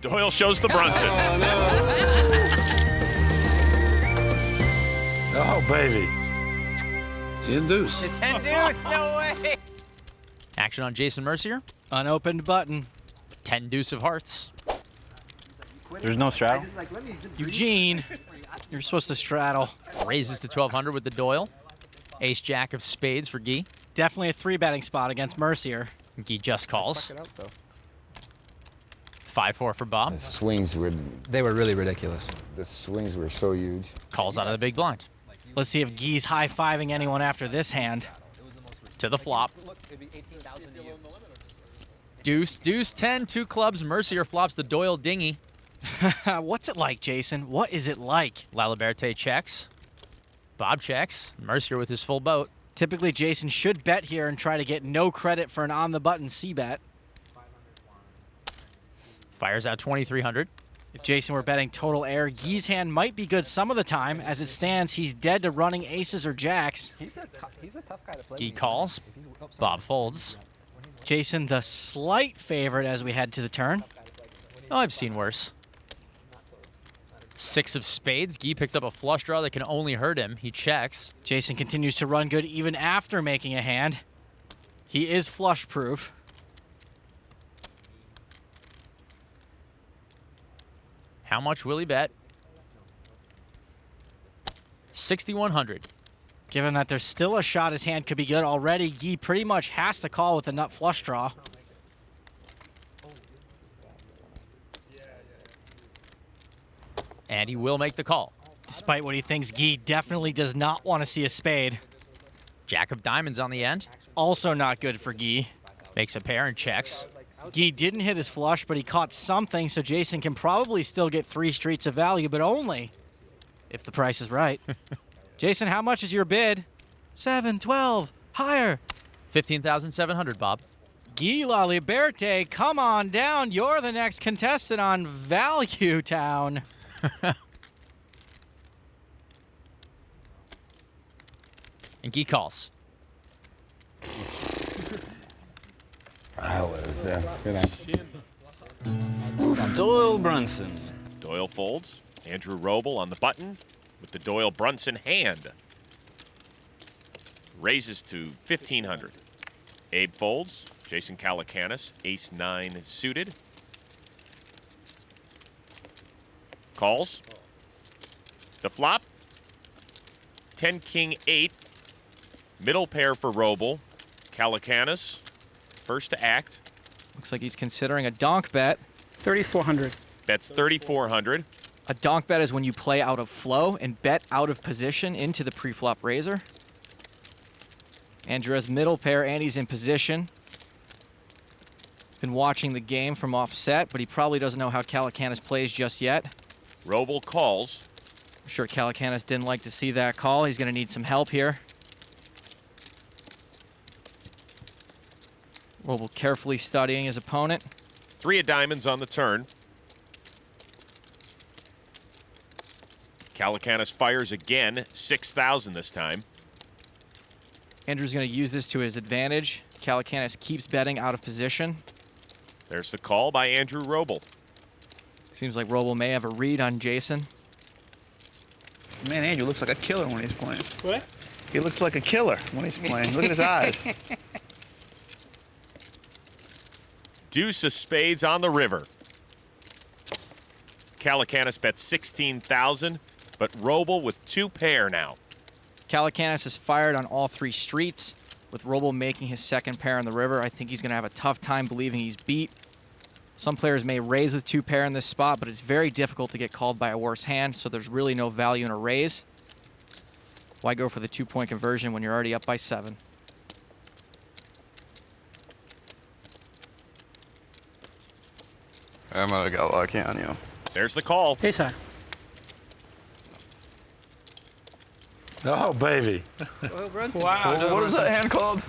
Doyle shows the Brunson. Oh, baby. Ten Deuce. The Ten Deuce, no way. Action on Jason Mercier. Unopened button. Ten Deuce of hearts. There's no straddle. Eugene, you're supposed to straddle. Raises to 1200 with the Doyle. Ace Jack of spades for Guy. Definitely a 3-betting spot against Mercier. Guy just calls. 5-4 for Bob. The swings were really ridiculous. the swings were so huge. Calls out of the big blind. Let's see if Guy's high-fiving anyone after this hand. To the flop. Deuce, deuce, 10, 2 clubs. Mercier flops the Doyle dinghy. What's it like, Jason? What is it like? Laliberte checks. Bob checks. Mercier with his full boat. Typically, Jason should bet here and try to get no credit for an on-the-button C-bet. Fires out 2300. If Jason were betting total air, Guy's hand might be good some of the time. As it stands, he's dead to running aces or jacks. He's a tough guy to play. Guy calls. Bob folds. Jason, the slight favorite as we head to the turn. Oh, I've seen worse. 6 of spades. Guy picks up a flush draw that can only hurt him. He checks. Jason continues to run good even after making a hand. He is flush-proof. How much will he bet? 6,100. Given that there's still a shot his hand could be good already, Guy pretty much has to call with a nut flush draw. And he will make the call. Despite what he thinks, Guy definitely does not want to see a spade. Jack of diamonds on the end. Also not good for Guy. Makes a pair and checks. Guy didn't hit his flush, but he caught something, so Jason can probably still get 3 streets of value, but only if the price is right. Jason, how much is your bid? 7, 12, higher. 15,700, Bob. Guy Laliberte, come on down. You're the next contestant on Value Town. And Guy calls. I was there. You know. Doyle Brunson. Doyle folds. Andrew Robl on the button with the Doyle Brunson hand. Raises to 1,500. Abe folds. Jason Calacanis, ace-9 suited. Calls. The flop. 10 king 8. Middle pair for Robl. Calacanis, first to act. Looks like he's considering a donk bet. 3,400. Bets 3,400. A donk bet is when you play out of flow and bet out of position into the pre-flop raiser. Andrew has middle pair and he's in position. He's been watching the game from offset, but he probably doesn't know how Calacanis plays just yet. Robl calls. I'm sure Calacanis didn't like to see that call. He's going to need some help here. Robl carefully studying his opponent. 3 of diamonds on the turn. Calacanis fires again, 6,000 this time. Andrew's going to use this to his advantage. Calacanis keeps betting out of position. There's the call by Andrew Robl. Seems like Robl may have a read on Jason. Man, Andrew looks like a killer when he's playing. What? He looks like a killer when he's playing. Look at his eyes. Deuce of spades on the river. Calacanis bets 16,000, but Robl with 2 pair now. Calacanis is fired on all 3 streets. With Robl making his second pair on the river, I think he's going to have a tough time believing he's beat. Some players may raise with 2 pair in this spot, but it's very difficult to get called by a worse hand, so there's really no value in a raise. Why go for the 2-point conversion when you're already up by 7? I might have got lucky on you. There's the call. Ace high. Oh, baby. Wow. What is that hand called?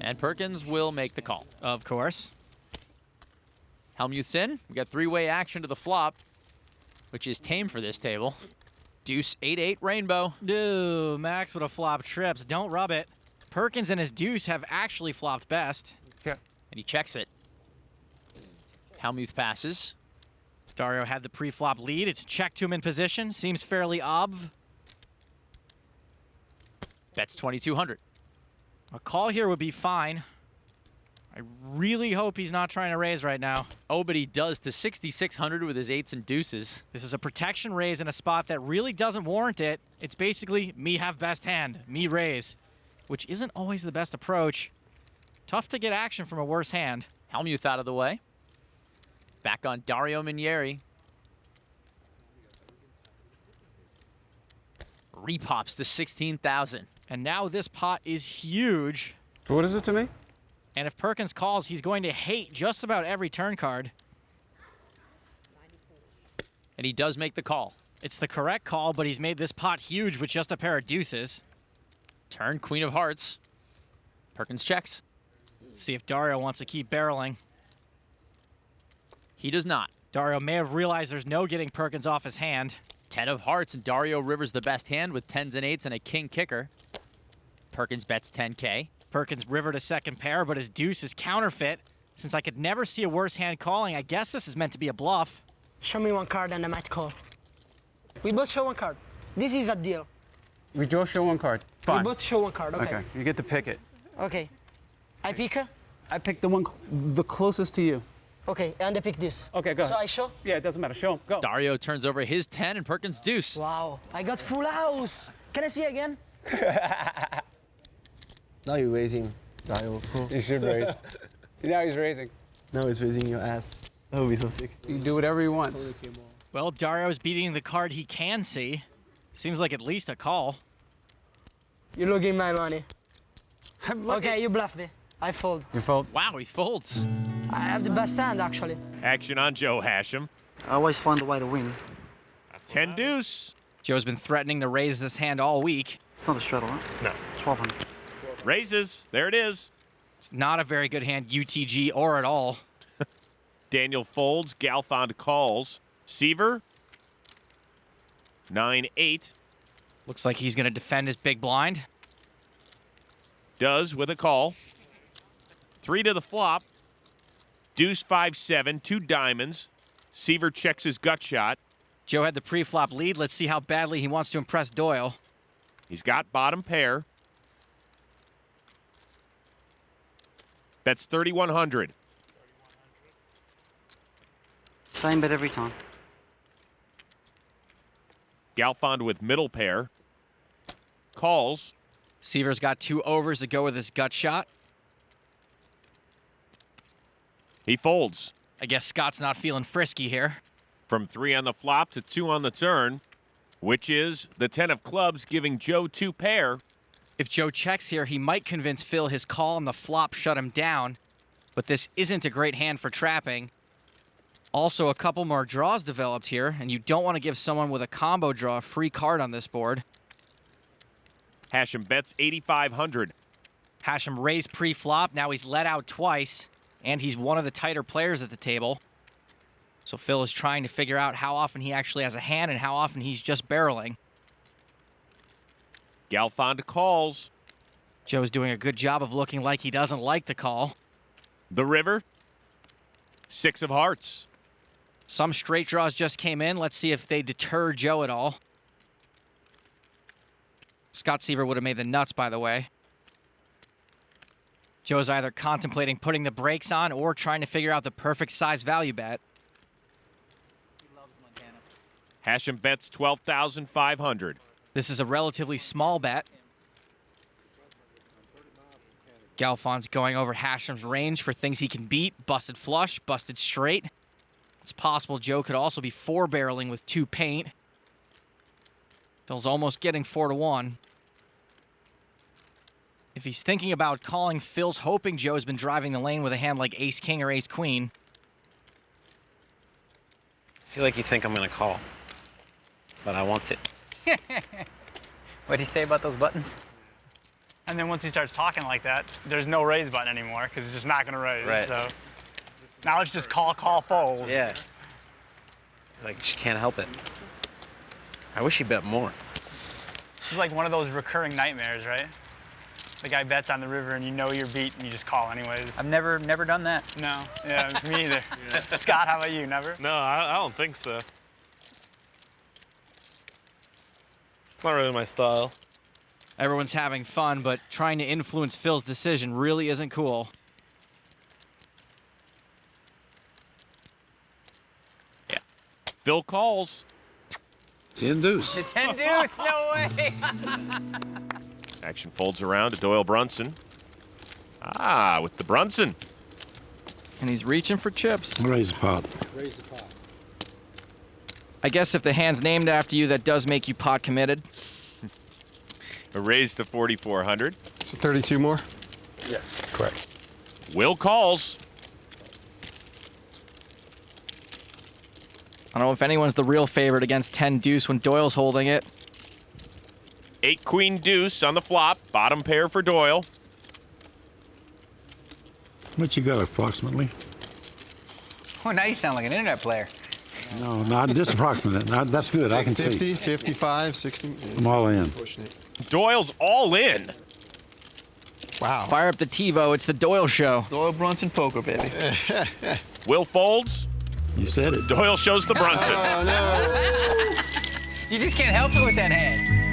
And Perkins will make the call. Of course. Helmuth's in. We got 3-way action to the flop, which is tame for this table. Deuce, 8-8, rainbow. Dude, Max with a flop trips. Don't rub it. Perkins and his deuce have actually flopped best. And he checks it. Hellmuth passes. Dario had the pre-flop lead. It's check to him in position. Seems fairly obv. Bets 2,200. A call here would be fine. I really hope he's not trying to raise right now. Oh, but he does to 6,600 with his 8s and deuces. This is a protection raise in a spot that really doesn't warrant it. It's basically me have best hand, me raise, which isn't always the best approach. Tough to get action from a worse hand. Hellmuth out of the way. Back on Dario Minieri. Repops to 16,000. And now this pot is huge. What is it to me? And if Perkins calls, he's going to hate just about every turn card. And he does make the call. It's the correct call, but he's made this pot huge with just a pair of deuces. Turn, Queen of Hearts. Perkins checks. See if Dario wants to keep barreling. He does not. Dario may have realized there's no getting Perkins off his hand. 10 of hearts, and Dario rivers the best hand with 10s and 8s and a king kicker. Perkins bets 10K. Perkins rivered a second pair, but his deuce is counterfeit. Since I could never see a worse hand calling, I guess this is meant to be a bluff. Show me one card and I might call. We both show one card. This is a deal. We both show one card. Fine. We both show one card, okay. Okay, you get to pick it. Okay. I pick? I picked the one the closest to you. Okay, and I pick this. Okay, go So ahead. I show? Yeah, it doesn't matter. Show him. Go. Dario turns over his 10 and Perkins deuce. Wow, I got full house. Can I see again? Now you're raising. Dario. You should raise. Now he's raising. Now he's raising your ass. That would be so sick. You do whatever he wants. Well, Dario's beating the card he can see. Seems like at least a call. You're looking my money. Okay, you bluff me. I fold. You fold. Wow, he folds. I have the best hand, actually. Action on Joe Hachem. I always find a way to win. 10 deuce. Joe's been threatening to raise this hand all week. It's not a straddle, right? No. 1,200. Raises. There it is. It's not a very good hand, UTG, or at all. Daniel folds. Galfond calls. Seaver. 9-8. Looks like he's going to defend his big blind. Does with a call. 3 to the flop. Deuce 5-7. 2 diamonds. Seaver checks his gut shot. Joe had the pre-flop lead. Let's see how badly he wants to impress Doyle. He's got bottom pair. Bets 3,100. Same bet every time. Galfond with middle pair. Calls. Seaver's got 2 overs to go with his gut shot. He folds. I guess Scott's not feeling frisky here. From 3 on the flop to 2 on the turn, which is the 10 of clubs, giving Joe 2 pair. If Joe checks here, he might convince Phil his call on the flop shut him down, but this isn't a great hand for trapping. Also, a couple more draws developed here, and you don't want to give someone with a combo draw a free card on this board. Hachem bets 8,500. Hachem raised pre-flop, now he's let out twice, and he's one of the tighter players at the table. So Phil is trying to figure out how often he actually has a hand and how often he's just barreling. Galfond calls. Joe's doing a good job of looking like he doesn't like the call. The river. 6 of hearts. Some straight draws just came in. Let's see if they deter Joe at all. Scott Seaver would have made the nuts, by the way. Joe's either contemplating putting the brakes on or trying to figure out the perfect size value bet. Hachem bets 12,500. This is a relatively small bet. Galfond's going over Hashem's range for things he can beat. Busted flush, busted straight. It's possible Joe could also be 4-barreling with 2 paint. Phil's almost getting 4-1. If he's thinking about calling, Phil's hoping Joe's been driving the lane with a hand like ace-king or ace-queen. I feel like you think I'm gonna call, but I want it. What do you say about those buttons? And then once he starts talking like that, there's no raise button anymore because he's just not going to raise. Right. So now it's just call, fold. Yeah. It's like, she can't help it. I wish he bet more. This is like one of those recurring nightmares, right? the guy bets on the river and you know you're beat and you just call anyways. I've never done that. No, yeah, me either. Scott, how about you? Never? No, I don't think so. It's not really my style. Everyone's having fun, but trying to influence Phil's decision really isn't cool. Yeah. Phil calls. 10 Deuce. The 10 Deuce, no way. Action folds around to Doyle Brunson. Ah, with the Brunson. And he's reaching for chips. Raise the pot. I guess if the hand's named after you, that does make you pot committed. A raise to 4,400. So 32 more? Yes, correct. Will calls. I don't know if anyone's the real favorite against 10 Deuce when Doyle's holding it. 8 Queen Deuce on the flop. Bottom pair for Doyle. What you got approximately? Oh, now you sound like an internet player. No, not just approximate. That's good. I can 50, see. 55, 60. I'm all in. Doyle's all in. Wow. Fire up the TiVo. It's the Doyle show. Doyle Brunson poker, baby. Will folds. You said it. Doyle shows the Brunson. You just can't help it with that hand.